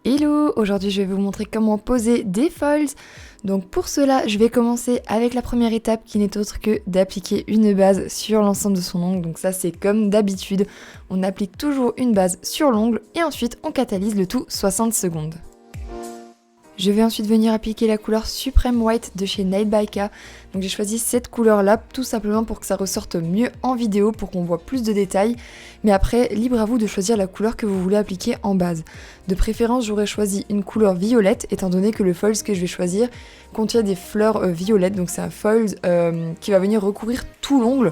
Hello, aujourd'hui je vais vous montrer comment poser des foils. Donc pour cela, je vais commencer avec la première étape qui n'est autre que d'appliquer une base sur l'ensemble de son ongle. Donc ça c'est comme d'habitude, on applique toujours une base sur l'ongle et ensuite on catalyse le tout 60 secondes. Je vais ensuite venir appliquer la couleur Supreme White de chez Nail by K. Donc j'ai choisi cette couleur là tout simplement pour que ça ressorte mieux en vidéo, pour qu'on voit plus de détails. Mais après, libre à vous de choisir la couleur que vous voulez appliquer en base. De préférence, j'aurais choisi une couleur violette étant donné que le foils que je vais choisir contient des fleurs violettes. Donc c'est un foils qui va venir recouvrir tout l'ongle.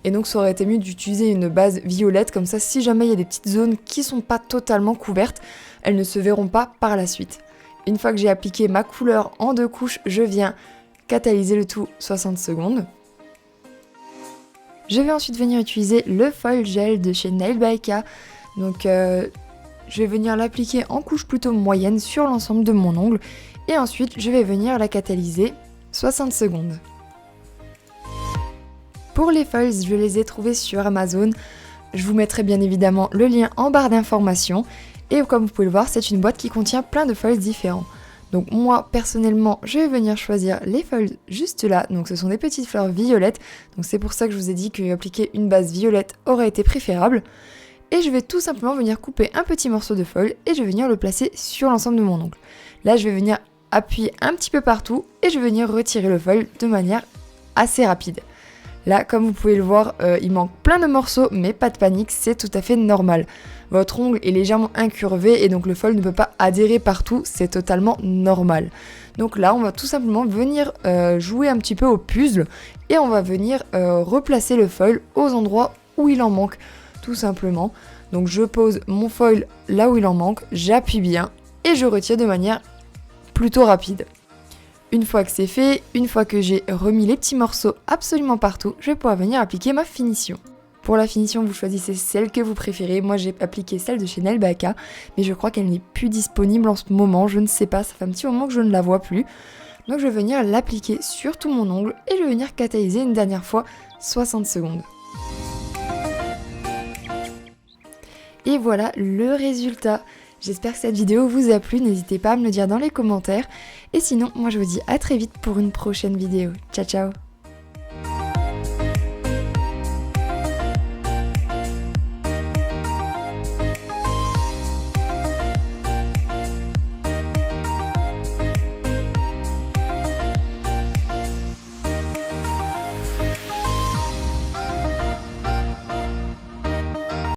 Et donc ça aurait été mieux d'utiliser une base violette, comme ça si jamais il y a des petites zones qui sont pas totalement couvertes, elles ne se verront pas par la suite. Une fois que j'ai appliqué ma couleur en 2 couches, je viens catalyser le tout 60 secondes. Je vais ensuite venir utiliser le foil gel de chez Nail by K. Donc je vais venir l'appliquer en couche plutôt moyenne sur l'ensemble de mon ongle. Et ensuite je vais venir la catalyser 60 secondes. Pour les foils, je les ai trouvés sur Amazon. Je vous mettrai bien évidemment le lien en barre d'informations. Et comme vous pouvez le voir, c'est une boîte qui contient plein de foils différents. Donc moi, personnellement, je vais venir choisir les foils juste là. Donc ce sont des petites fleurs violettes. Donc c'est pour ça que je vous ai dit que appliquer une base violette aurait été préférable. Et je vais tout simplement venir couper un petit morceau de foil et je vais venir le placer sur l'ensemble de mon ongle. Là, je vais venir appuyer un petit peu partout et je vais venir retirer le foil de manière assez rapide. Là, comme vous pouvez le voir, il manque plein de morceaux, mais pas de panique, c'est tout à fait normal. Votre ongle est légèrement incurvé et donc le foil ne peut pas adhérer partout, c'est totalement normal. Donc là, on va tout simplement venir jouer un petit peu au puzzle et on va venir replacer le foil aux endroits où il en manque, tout simplement. Donc je pose mon foil là où il en manque, j'appuie bien et je retire de manière plutôt rapide. Une fois que c'est fait, une fois que j'ai remis les petits morceaux absolument partout, je vais pouvoir venir appliquer ma finition. Pour la finition, vous choisissez celle que vous préférez. Moi, j'ai appliqué celle de chez Nail by K, mais je crois qu'elle n'est plus disponible en ce moment. Je ne sais pas, ça fait un petit moment que je ne la vois plus. Donc, je vais venir l'appliquer sur tout mon ongle et je vais venir catalyser une dernière fois 60 secondes. Et voilà le résultat. J'espère que cette vidéo vous a plu, n'hésitez pas à me le dire dans les commentaires. Et sinon, moi je vous dis à très vite pour une prochaine vidéo. Ciao ciao!